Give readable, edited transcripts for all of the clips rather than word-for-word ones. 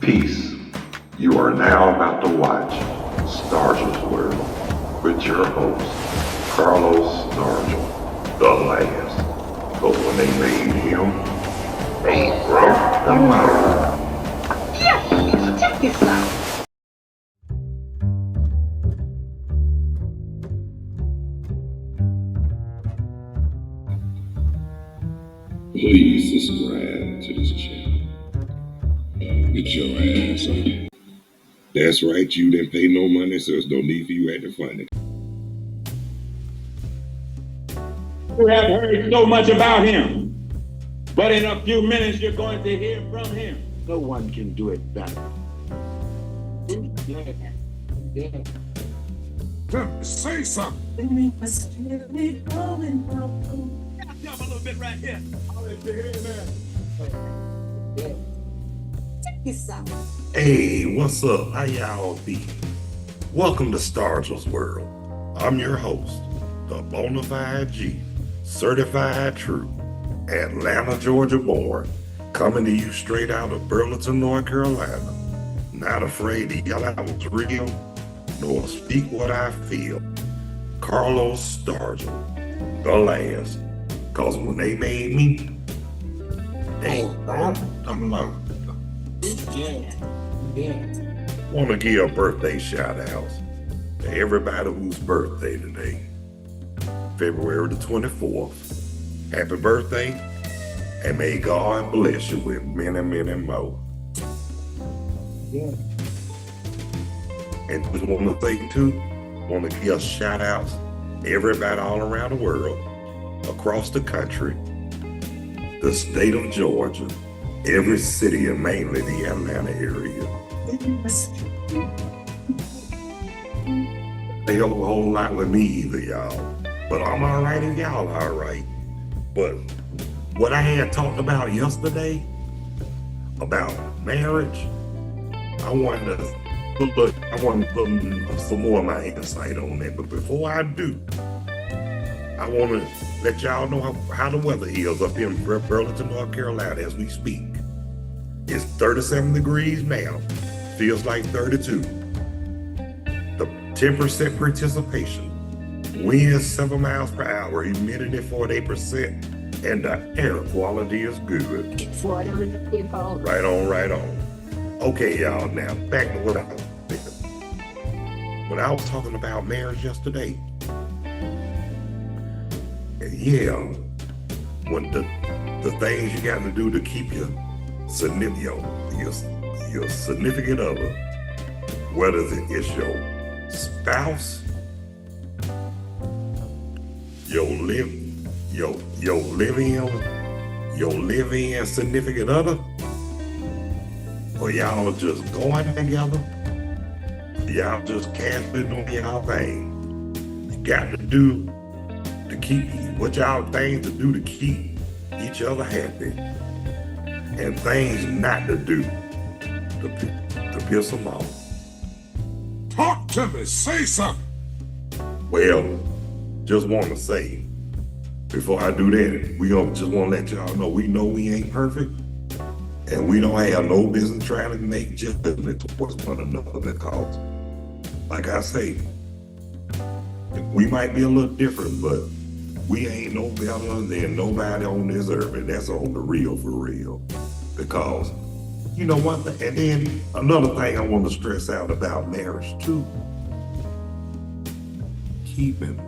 Peace. You are now about to watch Stargell's World with your host, Carlos Stargell, the last. But when they made him, they broke the mold. Yeah, check this out. Please subscribe to this channel. Get your ass on it. That's right, you didn't pay no money, so there's no need for you acting funny. You have heard so much about him, but in a few minutes you're going to hear from him. No one can do it better. Say something. Tell me a little bit right here. Check this out. Hey, what's up? How y'all be? Welcome to Stargell's World. I'm your host, the Bonafide G, certified true, Atlanta, Georgia born, coming to you straight out of Burlington, North Carolina. Not afraid to yell out what's real, nor speak what I feel. Carlos Stargell, the last. Cause when they made me, they broke the mold. Want to give birthday shout outs to everybody whose birthday today. February the 24th. Happy birthday, and may God bless you with many, many more. And just want to say too, want to give shout outs to everybody all around the world, across the country, the state of Georgia, every city, and mainly the Atlanta area. They don't a whole lot with me either, y'all. But I'm all right and y'all all right. But what I had talked about yesterday about marriage, I wanted to put some more of my insight on that. But before I do, I want to let y'all know how the weather is up here in Burlington, North Carolina as we speak. It's 37 degrees now. Feels like 32. The 10% participation. Wind 7 miles per hour. Humidity 48%. And the air quality is good. Right on, right on. Okay, y'all. Now back to what I was saying. When I was talking about marriage yesterday, yeah, when the things you got to do to keep your significant other, whether it's your spouse, your live-in significant other, or y'all just going together, y'all just casually doing y'all thing. You got to do to keep what y'all things to do to keep each other happy, and things not to do to piss them off. Talk to me, say something. Well, just want to say, before I do that, we just want to let y'all know we ain't perfect, and we don't have no business trying to make judgment towards one another, because, like I say, we might be a little different, but we ain't no better than nobody on this earth, and that's on the real for real. Because, you know one thing, and then another thing I want to stress out about marriage too, keeping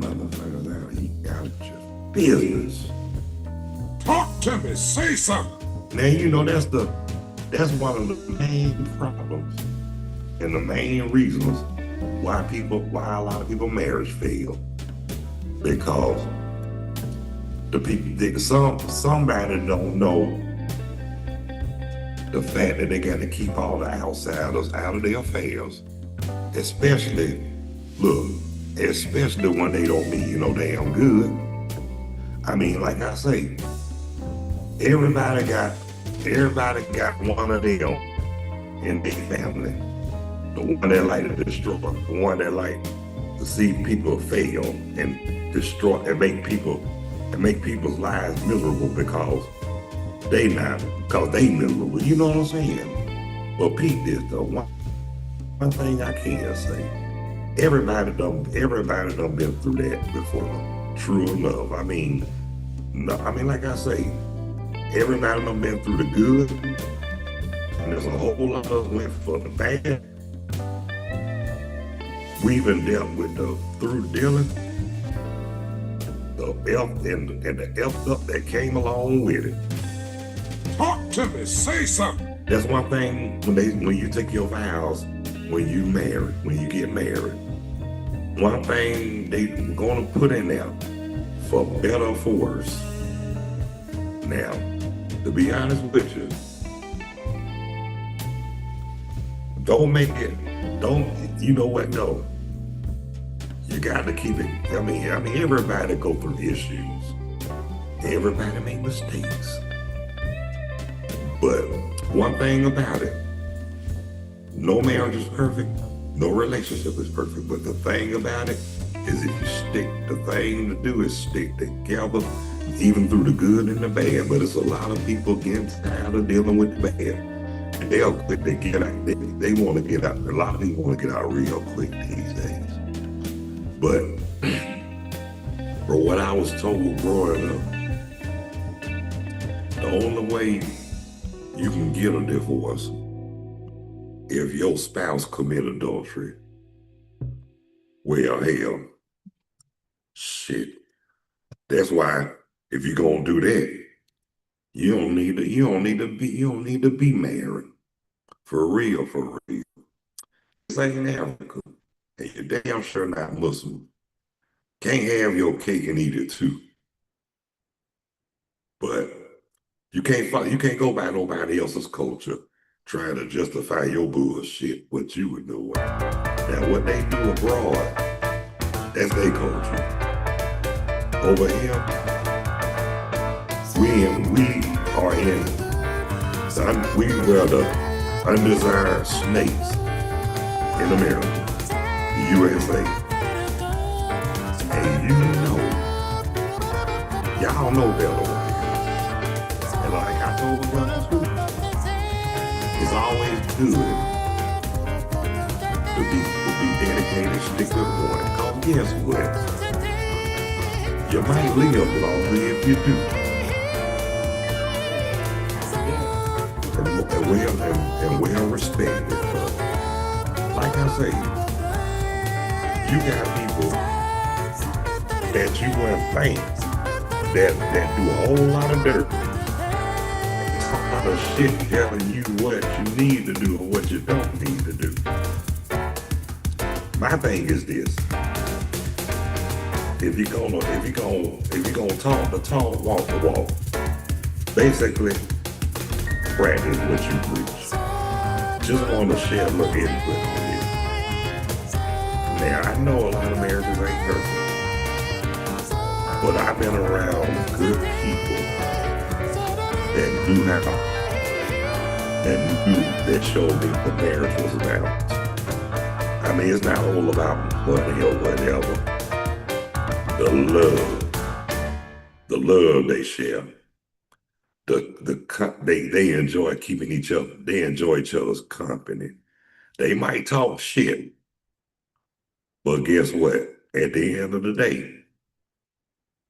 motherfuckers out of your business. Talk to me, say something. Now, you know that's one of the main problems and the main reasons why a lot of people marriage fail. Because somebody don't know the fact that they got to keep all the outsiders out of their affairs, especially when they don't mean you no damn good. I mean, like I say, everybody got one of them in their family. The one that like to destroy, the one that like to see people fail and destroy and make people's lives miserable because they not, because they miserable. You know what I'm saying? But Pete, this though, one thing I can say, everybody done been through that before. True enough. I mean, no, like I say, everybody done been through the good, and there's a whole lot of went for the bad. We even dealt with through dealing, the F and the F up that came along with it. Talk to me, say something. That's one thing when you take your vows, when you get married. One thing they gonna put in there, for better or for worse. Now, to be honest with you, you know what, no. You got to keep it. I mean, everybody go through issues. Everybody make mistakes. But one thing about it, no marriage is perfect, no relationship is perfect. But the thing about it is, if you stick, the thing to do is stick together, even through the good and the bad. But it's a lot of people getting tired of dealing with the bad. And they'll quit. They get out. They want to get out. A lot of people want to get out real quick these days. But for what I was told growing up, the only way you can get a divorce if your spouse commit adultery. Well, hell, shit. That's why if you're gonna do that, you don't need to be married. For real. This ain't Africa. And you're damn sure not Muslim. Can't have your cake and eat it too. But you can't go by nobody else's culture trying to justify your bullshit, what you were doing. Now, what they do abroad, that's their culture. Over here, we were the undesired snakes in America. USA. And y'all know better over here. And like I told the brothers too, it's always good to be dedicated, stick to the point. Because guess what? You might live longer if you do. And well respected. But like I say, you got people that you wouldn't think that do a whole lot of dirt. A lot of shit telling you what you need to do or what you don't need to do. My thing is this. If you're gonna talk the talk, walk the walk. Basically, practice what you preach. Just want to share a little input on this. Now, I know a lot of marriages ain't perfect, but I've been around good people that showed me what marriage was about. I mean, it's not all about money or whatever. The love they share. They enjoy keeping each other. They enjoy each other's company. They might talk shit. But guess what? At the end of the day,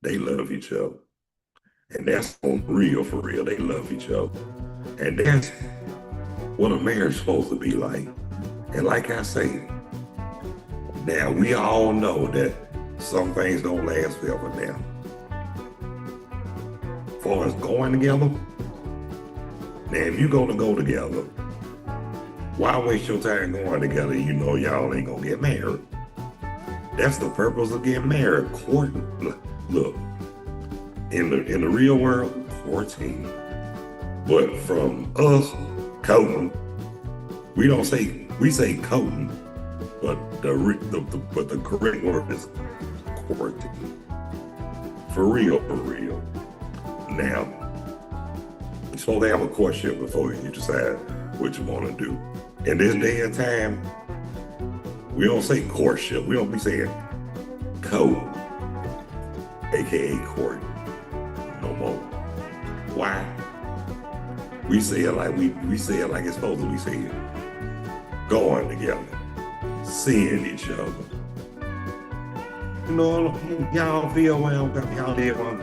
they love each other. And that's on real, for real. They love each other. And that's what a marriage is supposed to be like. And like I say, now we all know that some things don't last forever now. As far as going together, now if you're gonna go together, why waste your time going together? You know y'all ain't gonna get married. That's the purpose of getting married. Courting. Look, in the real world, courting. But from us, courting, we say courting, but the correct word is courting. For real. Now, you're supposed to have a courtship before you decide what you want to do. In this day and time, we don't say courtship. We don't be saying court, aka court, no more. Why? We say it like we say it like it's supposed to be said. Going together, seeing each other. You know, y'all feel well, y'all did one.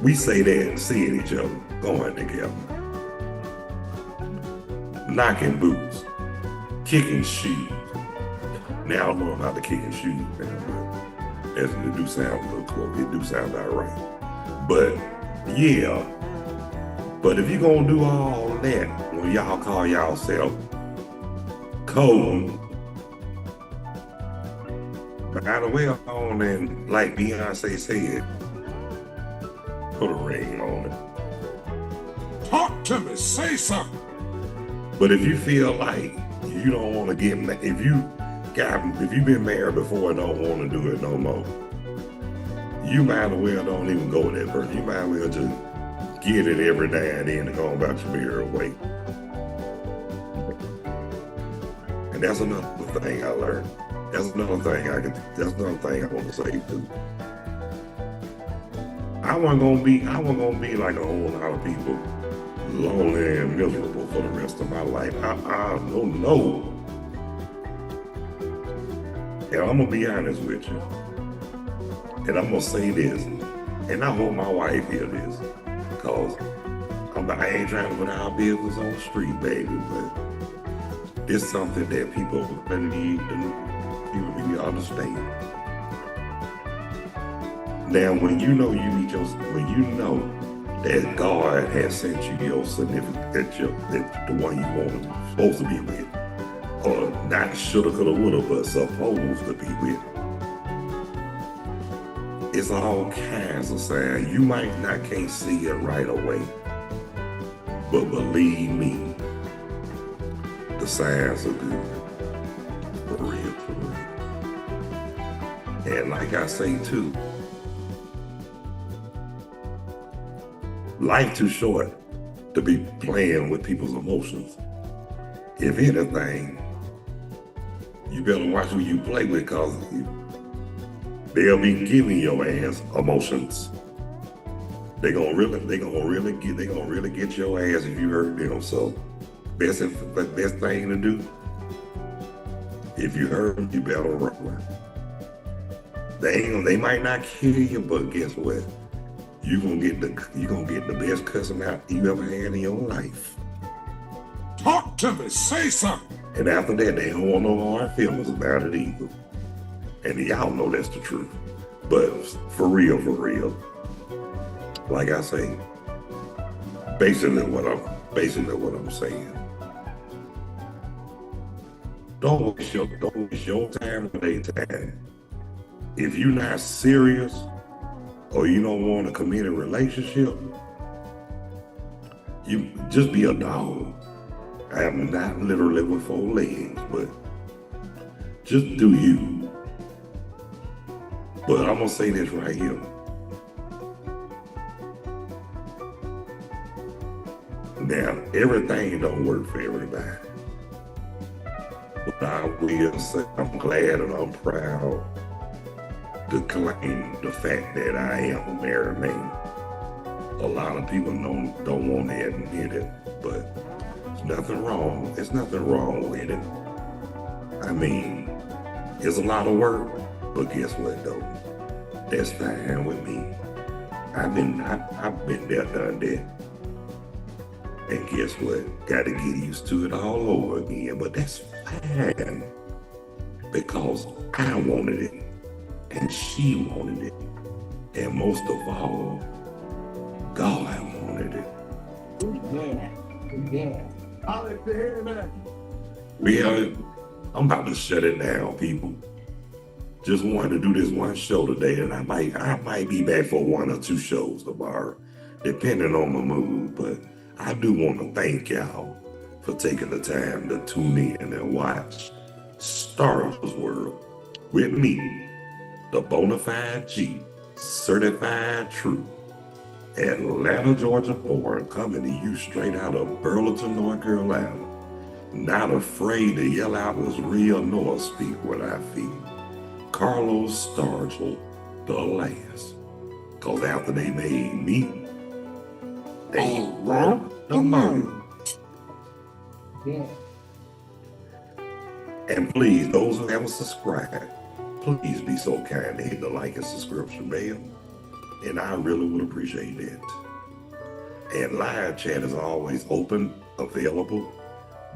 We say that, seeing each other, going together. Knocking boots, kicking shoes. Now I don't know about the kicking shoes, man, but it do sound a little close. It do sound all right. But yeah, but if you're gonna do all that, when y'all call y'allself coding, by the way on, and like Beyonce said, put a ring on it. Talk to me, say something. But if you feel like you don't want to get married, if you've been married before and don't want to do it no more, you might as well don't even go that person. You might as well just get it every now and then to go about your merry way. And that's another thing I learned. That's another thing I want to say too. I wasn't gonna be like a whole lot of people, lonely and miserable for the rest of my life. I don't know. And I'm gonna be honest with you. And I'm gonna say this, and I hope my wife hear this, because I ain't trying to put our business on the street, baby, but it's something that people need to understand. Now, when you know that God has sent you your significant, that the one you supposed to be with, or not shoulda, coulda, woulda, but supposed to be with, it's all kinds of signs. You might not can't see it right away, but believe me, the signs are good. For real, for real. And like I say too, life too short to be playing with people's emotions. If anything, you better watch who you play with, because they'll be giving your ass emotions. They gonna really get your ass if you hurt them. So best thing to do, if you hurt them, you better run. They might not kill you, but guess what? You gonna get the best cussing out you ever had in your life. Talk to me, say something. And after that, they don't want no hard feelings about it either. And y'all know that's the truth. But for real, like I say, basically what I'm saying. Don't waste your time or their time. If you're not serious or you don't want a committed relationship, you just be a dog. I am not literally with 4 legs, but just do you. But I'm gonna say this right here. Now, everything don't work for everybody. But I will say I'm glad and I'm proud to claim the fact that I am a married man. A lot of people don't want to admit it, but there's nothing wrong. There's nothing wrong with it. I mean, it's a lot of work, but guess what though? That's fine with me. I've been there, done that. And guess what? Got to get used to it all over again, but that's fine. Because I wanted it, and she wanted it, and most of all, God wanted it. Yeah. Well, I'm about to shut it down, people. Just wanted to do this one show today, and I might be back for 1 or 2 shows tomorrow, depending on my mood. But I do want to thank y'all for taking the time to tune in and watch Stargell World with me, the Bonafide G, certified true, Atlanta, Georgia born, coming to you straight out of Burlington, North Carolina. Not afraid to yell out what's real nor speak what I feel. Carlos Stargell, the last. Cause after they made me, They want the moon. And please, those who haven't subscribed, please be so kind to hit the like and subscription bell. And I really would appreciate that. And live chat is always open, available.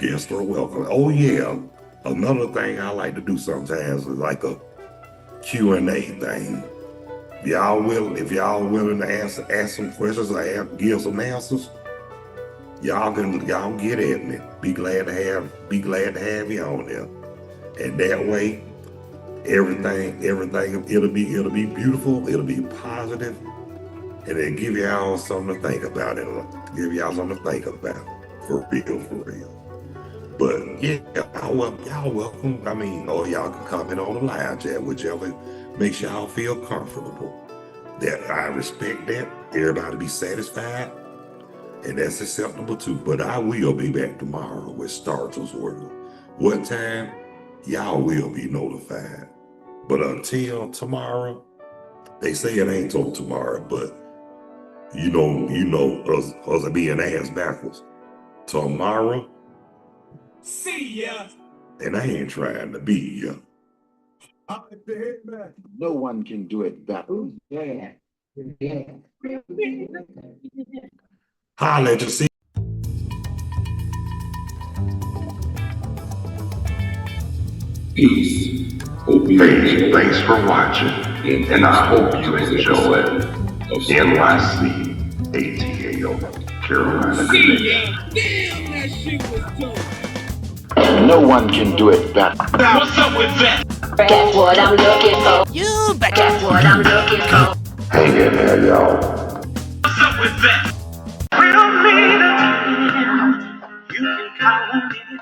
Guests are welcome. Oh yeah, another thing I like to do sometimes is like a Q&A thing. If y'all willing to ask some questions or give some answers, y'all get at me. Be glad to have you on there. And that way, everything it'll be beautiful, it'll be positive, and it'll give y'all something to think about. For real. But yeah, y'all welcome. I mean, or y'all can comment on the live chat, whichever makes y'all feel comfortable. That I respect that. Everybody be satisfied, and that's acceptable too. But I will be back tomorrow with Stargell's World. What time? Y'all will be notified. But until tomorrow, they say it ain't till tomorrow, but you know us being ass backwards. Tomorrow. See ya. And I ain't trying to be ya. No one can do it better. Yeah. Holla at you. See. Peace. Thanks for watching, and I hope you enjoy NYC ATL Carolina Connection. Damn, that shit was dope. No one can do it better. What's up with that? That's what I'm looking for. You bet. That's what I'm looking for. Hang in there, y'all. What's up with that? We'll meet again. You can count on me.